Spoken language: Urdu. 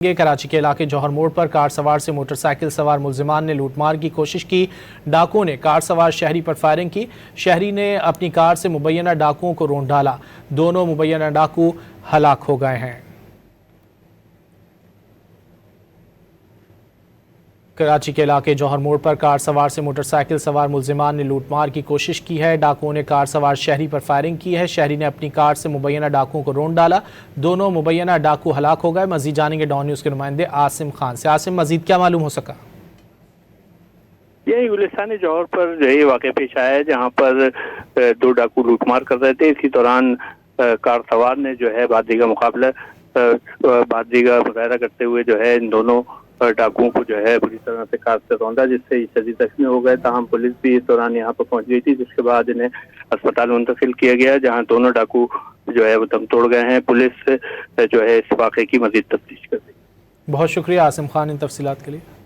کراچی کے علاقے جوہر موڑ پر کار سوار سے موٹر سائیکل سوار ملزمان نے لوٹ مار کی کوشش کی۔ ڈاکوؤں نے کار سوار شہری پر فائرنگ کی۔ شہری نے اپنی کار سے مبینہ ڈاکوؤں کو رونڈ ڈالا۔ دونوں مبینہ ڈاکو ہلاک ہو گئے ہیں۔ کراچی کے علاقے جوہر موڑ پر کار سوار سے موٹر سائیکل سوار ملزمان نے لوٹ مار کی کوشش کی ہے۔ ڈاکوؤں نے کار سوار شہری پر فائرنگ کی ہے۔ شہری نے اپنی کار سے مبینہ ڈاکوؤں کو رونڈ ڈالا۔ دونوں مبینہ ڈاکو ہلاک ہو گئے۔ مزید جانیں گے ڈان نیوز کے نمائندے عاصم خان سے۔ عاصم، مزید کیا معلوم ہو سکا؟ یہی گلستان جوہر پر یہی واقعہ پیش آیا ہے جہاں پر دو ڈاکو لوٹ مار کر رہے تھے۔ اسی دوران کار سوار نے جو ہے بازی کا مقابلہ بازی کا مظاہرہ کرتے ہوئے جو ہے ان دونوں ڈاکوؤں کو جو ہے بری طرح سے کار سے روندا، جس سے شدید زخمی ہو گئے۔ تاہم پولیس بھی اس دوران یہاں پر پہنچ گئی تھی، جس کے بعد انہیں اسپتال منتقل کیا گیا جہاں دونوں ڈاکو جو ہے وہ دم توڑ گئے ہیں۔ پولیس جو ہے اس واقعے کی مزید تفتیش کر رہی ہے۔ بہت شکریہ عاصم خان ان تفصیلات کے لیے۔